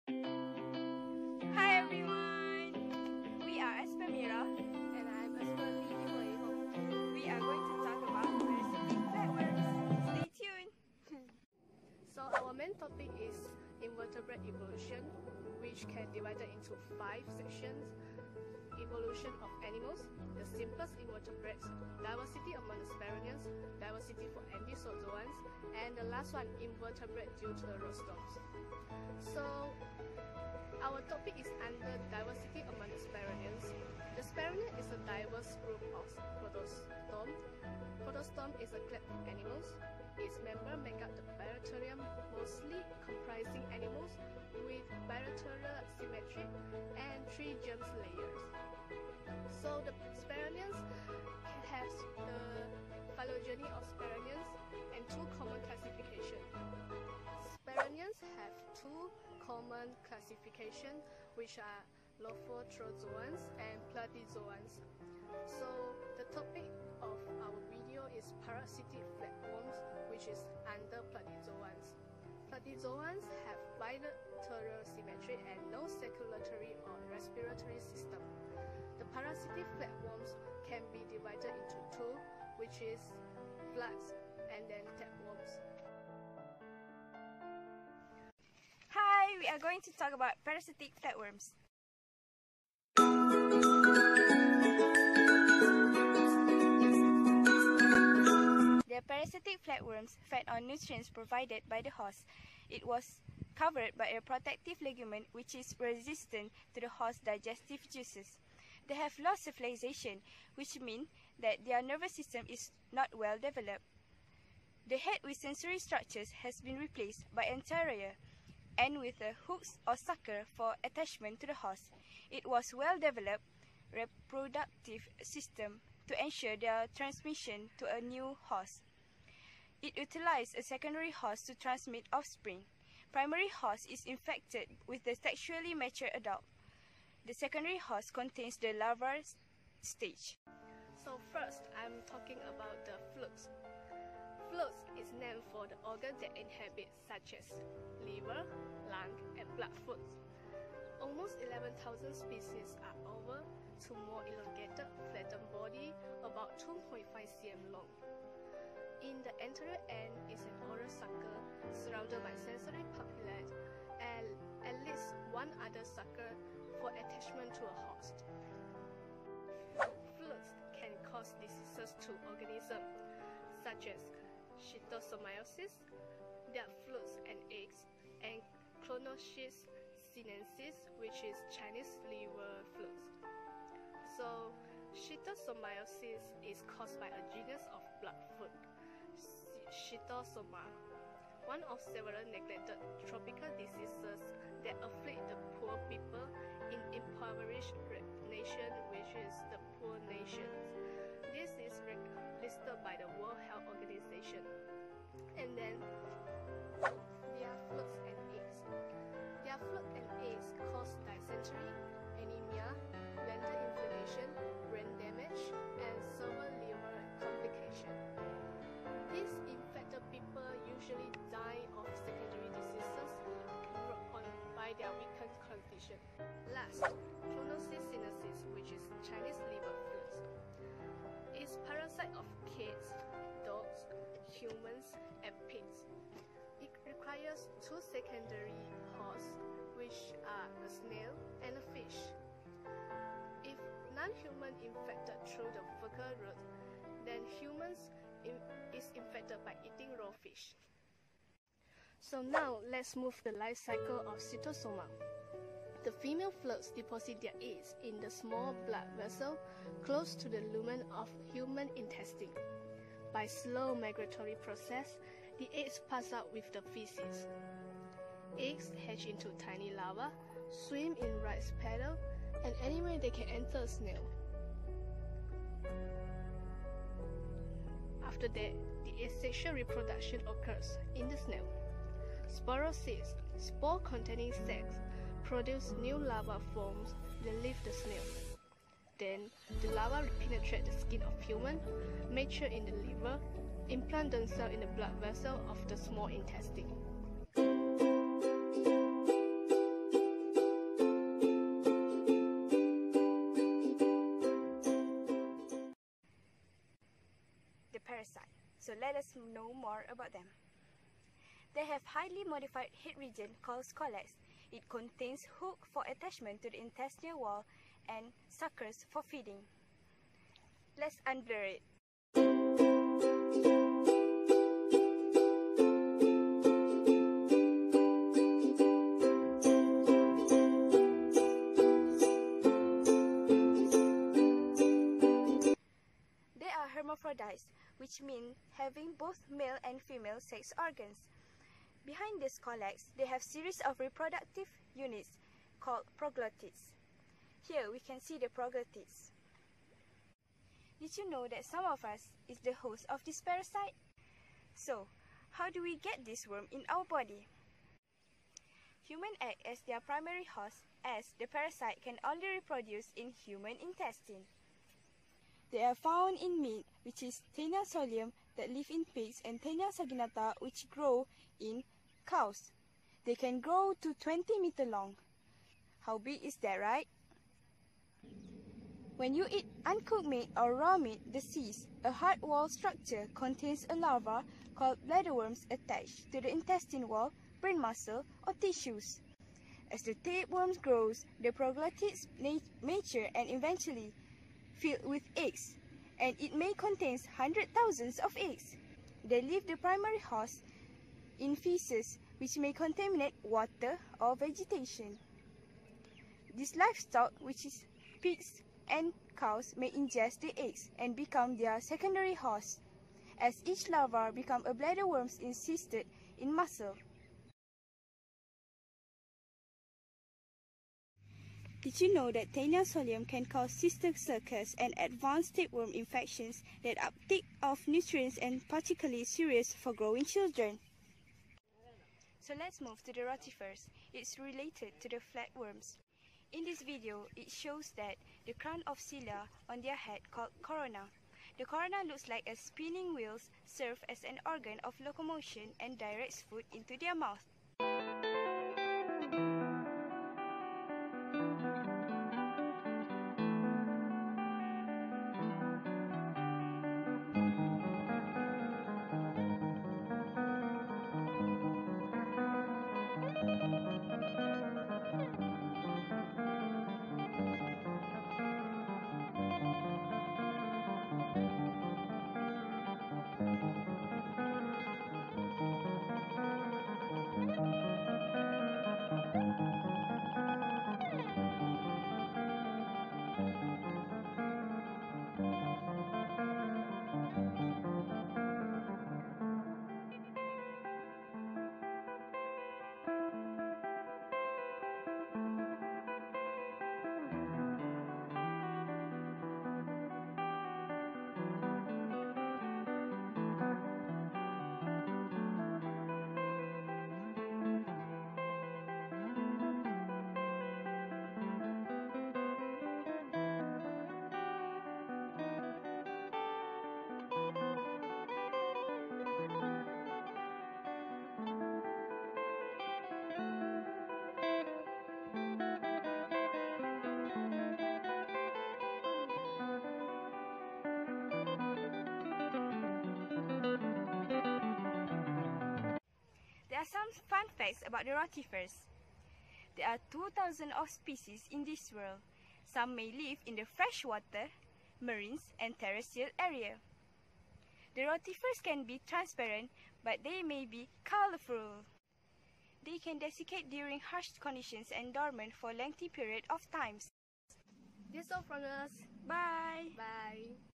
Hi everyone! We are ASB0204 and I'm ASB0204. We are going to talk about parasitic flatworms. Stay tuned! So our main topic is invertebrate evolution, which can be divided into 5 sections. Evolution of animals, the simplest invertebrates, diversity among the spironians, diversity for Thankyou, and the last one, invertebrate due to the rostums. So our topic is under diversity among the spironians. The spironian is a diverse group of protostome. Protostome is a clade of animals. Its members make up the bacterium, mostly comprising animals with bilateral symmetry and 3 germ layers. So the spironians have the phylogeny of spironians and 2 common classifications. Spironians have 2 common classifications, which are Platyzoans and Platyzoans. So the topic of our video is parasitic flatworms, which is under Platyzoans. Platyzoans have bilateral symmetry and no circulatory or respiratory system. The parasitic flatworms can be divided into 2, which is flax and then tapeworms. Hi! We are going to talk about parasitic flatworms. The parasitic flatworms fed on nutrients provided by the host. It was covered by a protective ligament which is resistant to the host's digestive juices. They have low civilization, which means that their nervous system is not well developed. The head with sensory structures has been replaced by anterior and with a hooks or sucker for attachment to the host. It was well-developed reproductive system to ensure their transmission to a new host. It utilized a secondary host to transmit offspring. Primary host is infected with the sexually mature adult. The secondary host contains the larval stage. So first, I'm talking about the flukes. Flukes is named for the organs that inhabit, such as liver, lung, and blood flows. Almost 11,000 species are over to more elongated, flattened body, about 2.5 cm long. In the anterior end is an oral sucker surrounded by sensory papillae and at least one other sucker for attachment to a host. Flukes can cause diseases to organisms such as schistosomiasis, dead flukes and eggs, and clonosis sinensis, which is Chinese liver flukes. So, schistosomiasis is caused by a genus of bloodfoot, Schistosoma, one of several neglected tropical diseases that afflict the poor people in impoverished nations, which is the poor nations. This is listed by the World Health Organization. And then there are flukes and eggs. Their fluke and eggs cause dysentery, anemia, bladder inflammation, brain damage, and severe liver complication. These infected people usually die of secondary diseases brought on by their weakened condition. Last, clonosis sinensis, which is Chinese liver flukes, is parasite of cats, dogs, humans, and pigs. It requires 2 secondary hosts, which are a snail and a fish. If non-human infected through the fecal route, then humans is infected by eating raw fish. So now let's move the life cycle of Schistosoma. The female flukes deposit their eggs in the small blood vessel close to the lumen of human intestine. By slow migratory process, the eggs pass out with the feces. Eggs hatch into tiny larvae, swim in rice paddle, and anywhere they can enter a snail. After that, the asexual reproduction occurs in the snail. Sporocysts, spore-containing sacs, produce new larva forms that leave the snail. Then, the larvae penetrate the skin of human, mature in the liver, implant themselves in the blood vessel of the small intestine. let us know more about them. They have highly modified head region called scolex. It contains hook for attachment to the intestinal wall and suckers for feeding. Let's unblur it. They are hermaphrodites, which mean having both male and female sex organs. Behind the scolex, they have series of reproductive units called proglottids. Here we can see the proglottids. Did you know that some of us is the host of this parasite? So, how do we get this worm in our body? Humans act as their primary host, as the parasite can only reproduce in human intestine. They are found in meat, which is Thankyou solium, that live in pigs, and Thankyou saginata, which grow in cows. They can grow to 20 meters long. How big is that, right? When you eat uncooked meat or raw meat, the cyst, a hard wall structure, contains a larva called bladderworms attached to the intestine wall, brain muscle, or tissues. As the tapeworm grows, the proglottids mature and eventually filled with eggs, and it may contain hundreds of thousands of eggs. They leave the primary host in feces, which may contaminate water or vegetation. This livestock, which is pigs and cows, may ingest the eggs and become their secondary host, as each larva becomes a bladderworm encysted in muscle. Did you know that Thankyou solium can cause cysticercus and advanced tapeworm infections that uptake of nutrients and particularly serious for growing children? So let's move to the rotifers. It's related to the flatworms. In this video, it shows that the crown of cilia on their head called corona. The corona looks like a spinning wheels serve as an organ of locomotion and directs food into their mouth. There are some fun facts about the rotifers. There are 2,000 of species in this world. Some may live in the freshwater, marines, and terrestrial area. The rotifers can be transparent, but they may be colorful. They can desiccate during harsh conditions and dormant for a lengthy period of time. That's all from us. Bye! Bye!